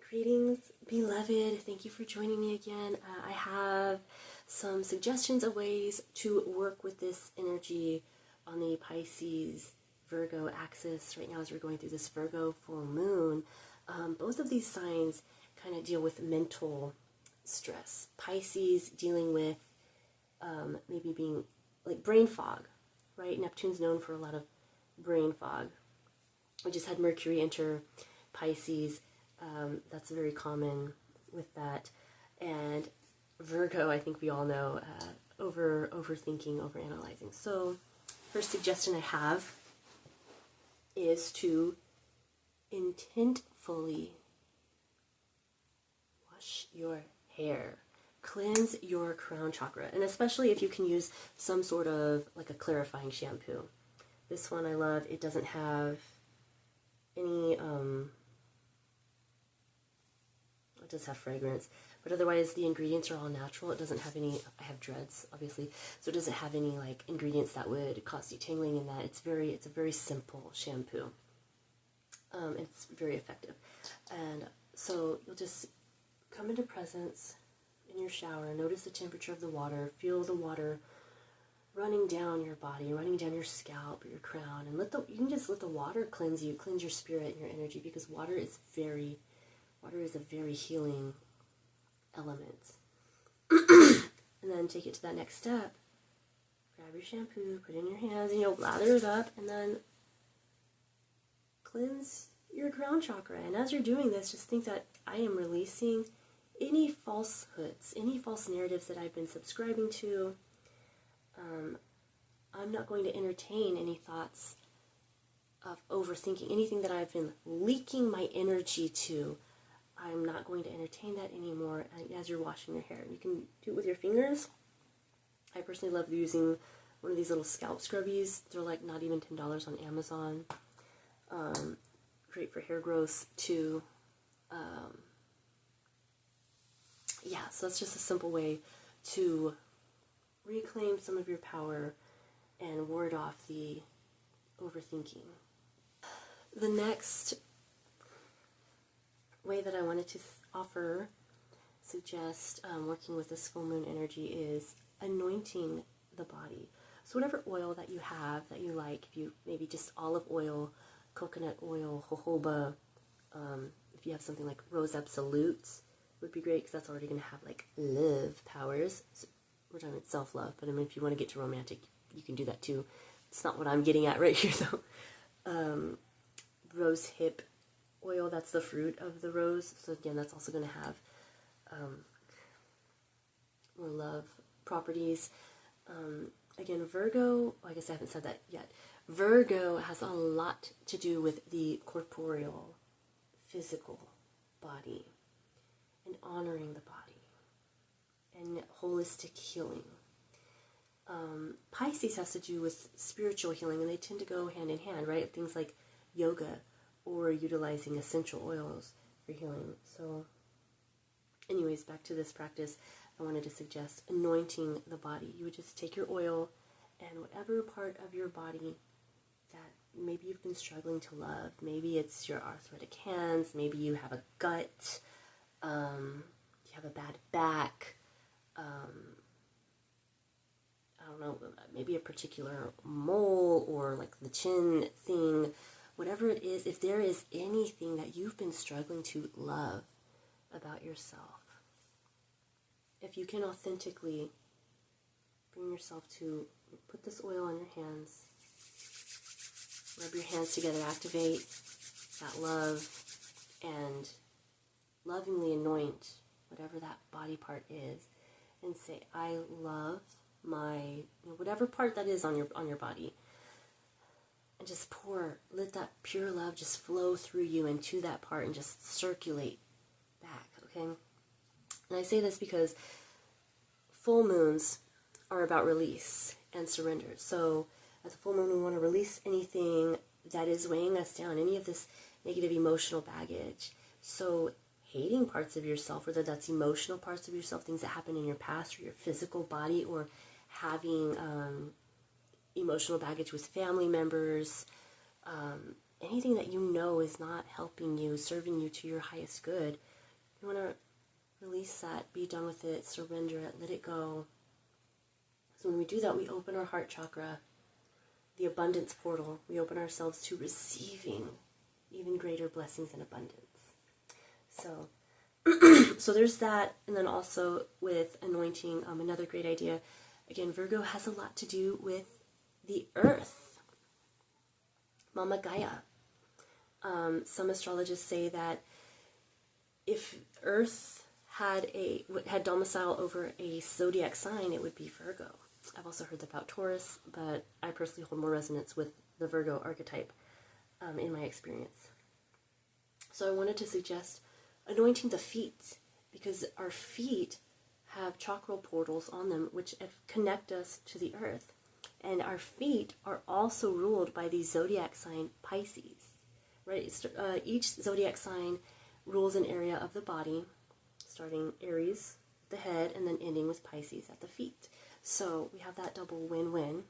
Greetings, beloved. Thank you for joining me again. I have some suggestions of ways to work with this energy on the Pisces Virgo axis right now as we're going through this Virgo full moon. Both of these signs kind of deal with mental stress. Pisces dealing with maybe being like brain fog, right? Neptune's known for a lot of brain fog. We just had Mercury enter Pisces. That's very common with that. And Virgo, I think we all know, overthinking, overanalyzing. So, first suggestion I have is to intentfully wash your hair. Cleanse your crown chakra. And especially if you can use some sort of like a clarifying shampoo. This one I love. It doesn't have any it does have fragrance, but otherwise the ingredients are all natural. It doesn't have any, I have dreads obviously, so it doesn't have any like ingredients that would cause you tingling in that. It's a very simple shampoo. It's very effective. And so you'll just come into presence in your shower, notice the temperature of the water, feel the water running down your body, running down your scalp, your crown, and you can just let the water cleanse you, cleanse your spirit and your energy, because water is a very healing element. And then take it to that next step. Grab your shampoo, put it in your hands, and you'll lather it up, and then cleanse your crown chakra. And as you're doing this, just think that I am releasing any falsehoods, any false narratives that I've been subscribing to. I'm not going to entertain any thoughts of overthinking, anything that I've been leaking my energy to. I'm not going to entertain that anymore as you're washing your hair. You can do it with your fingers. I personally love using one of these little scalp scrubbies. They're like not even $10 on Amazon. Great for hair growth too. Yeah, so that's just a simple way to reclaim some of your power and ward off the overthinking. The next way that I wanted to suggest working with this full moon energy is anointing the body. So whatever oil that you have that you like, if you maybe just olive oil, coconut oil, jojoba, if you have something like rose absolute would be great, because that's already going to have like love powers. So we're talking about self-love, but I mean if you want to get to romantic, you can do that too. It's not what I'm getting at right here though. Rose hip oil, that's the fruit of the rose, so again that's also going to have more love properties. Again, Virgo, I guess I haven't said that yet, Virgo has a lot to do with the corporeal, physical body and honoring the body and holistic healing. Pisces has to do with spiritual healing, and they tend to go hand in hand, right? Things like yoga or utilizing essential oils for healing. So anyways, back to this practice, I wanted to suggest anointing the body. You would just take your oil and whatever part of your body that maybe you've been struggling to love, maybe it's your arthritic hands, maybe you have a gut, you have a bad back, I don't know, maybe a particular mole or like the chin thing, whatever it is, if there is anything that you've been struggling to love about yourself, if you can authentically bring yourself to put this oil on your hands, rub your hands together, activate that love, and lovingly anoint whatever that body part is, and say, I love my, whatever part that is on your body, and just let that pure love just flow through you into that part and just circulate back, okay? And I say this because full moons are about release and surrender. So at the full moon, we want to release anything that is weighing us down, any of this negative emotional baggage. So hating parts of yourself, whether that's emotional parts of yourself, things that happen in your past or your physical body, or having emotional baggage with family members, anything that you know is not helping you, serving you to your highest good, You want to release that, be done with it, surrender it, let it go. So when we do that, we open our heart chakra, the abundance portal. We open ourselves to receiving even greater blessings and abundance. So, so there's that. And then also with anointing, another great idea. Again, Virgo has a lot to do with the earth. Mama Gaia. Some astrologists say that if Earth had domicile over a zodiac sign, it would be Virgo. I've also heard that about Taurus, but I personally hold more resonance with the Virgo archetype in my experience. So I wanted to suggest anointing the feet, because our feet have chakral portals on them which connect us to the earth. And our feet are also ruled by the zodiac sign Pisces. Right? Each zodiac sign rules an area of the body, starting Aries, the head, and then ending with Pisces at the feet. So we have that double win-win.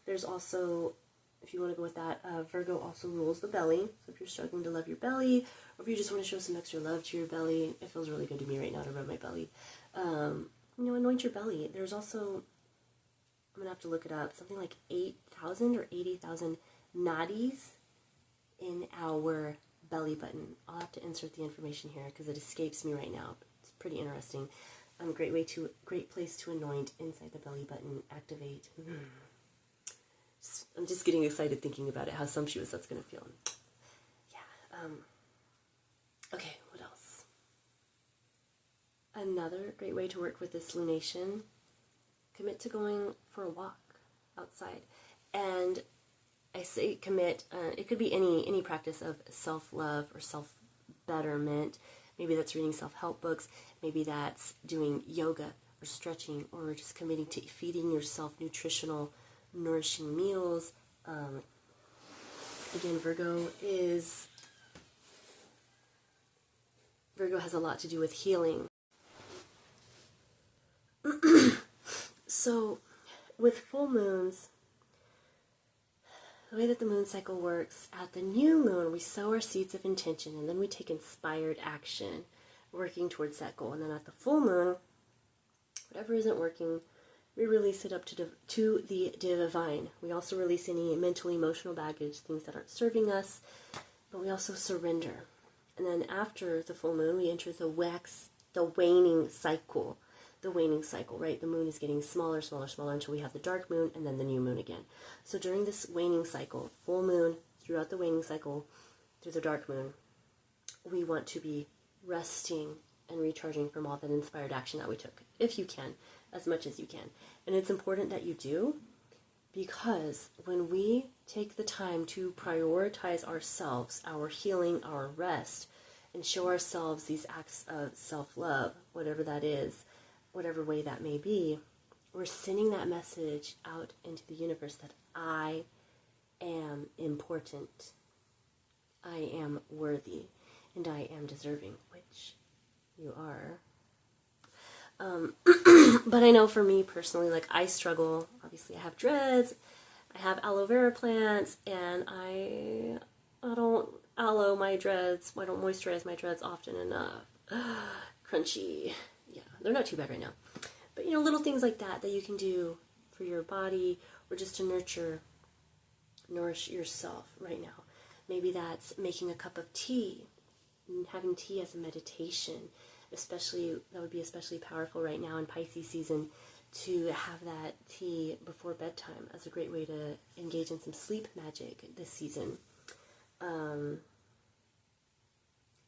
There's also, if you want to go with that, Virgo also rules the belly. So if you're struggling to love your belly, or if you just want to show some extra love to your belly, it feels really good to me right now to rub my belly. Anoint your belly. There's also, I'm going to have to look it up, something like 8,000 or 80,000 nadis in our belly button. I'll have to insert the information here because it escapes me right now. It's pretty interesting. Great place to anoint inside the belly button. Activate. I'm just getting excited thinking about it. How sumptuous that's going to feel. Yeah. Okay. What else? Another great way to work with this lunation. Commit to going for a walk outside, and I say commit. It could be any practice of self-love or self-betterment. Maybe that's reading self-help books. Maybe that's doing yoga or stretching, or just committing to feeding yourself nutritional, nourishing meals. Again, Virgo has a lot to do with healing. So, with full moons, the way that the moon cycle works, at the new moon, we sow our seeds of intention, and then we take inspired action, working towards that goal. And then at the full moon, whatever isn't working, we release it up to the divine. We also release any mental, emotional baggage, things that aren't serving us, but we also surrender. And then after the full moon, we enter the waning cycle. The waning cycle, right? The moon is getting smaller, smaller, smaller until we have the dark moon and then the new moon again. So during this waning cycle, full moon, throughout the waning cycle, through the dark moon, we want to be resting and recharging from all that inspired action that we took, if you can, as much as you can. And it's important that you do, because when we take the time to prioritize ourselves, our healing, our rest, and show ourselves these acts of self-love, whatever that is, whatever way that may be, we're sending that message out into the universe that I am important, I am worthy, and I am deserving, which you are. But I know for me personally, like, I struggle. Obviously I have dreads, I have aloe vera plants, and I don't aloe my dreads, I don't moisturize my dreads often enough. Crunchy. Yeah, they're not too bad right now. But, little things like that you can do for your body, or just to nourish yourself right now. Maybe that's making a cup of tea, and having tea as a meditation. That would be especially powerful right now in Pisces season, to have that tea before bedtime as a great way to engage in some sleep magic this season.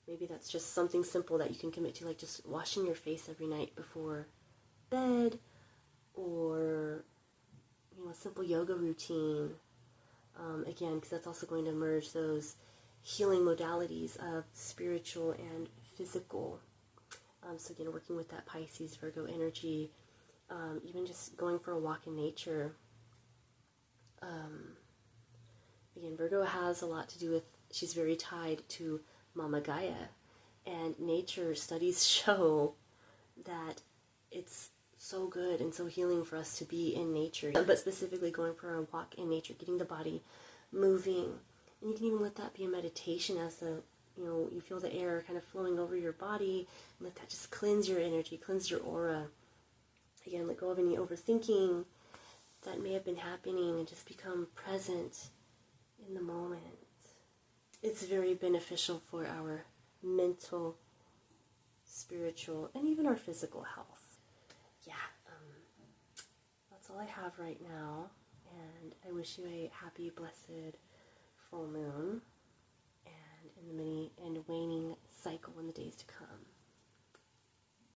Maybe that's just something simple that you can commit to, like just washing your face every night before bed, or a simple yoga routine. Again, because that's also going to merge those healing modalities of spiritual and physical. So again, working with that Pisces, Virgo energy, even just going for a walk in nature. Again, Virgo has a lot to do with, she's very tied to Mama Gaia, and nature studies show that it's so good and so healing for us to be in nature, but specifically going for a walk in nature, getting the body moving. And you can even let that be a meditation as the you feel the air kind of flowing over your body. And let that just cleanse your energy, cleanse your aura. Again, let go of any overthinking that may have been happening and just become present in the moment. It's very beneficial for our mental, spiritual, and even our physical health. Yeah, that's all I have right now. And I wish you a happy, blessed full moon and in the mini and waning cycle in the days to come.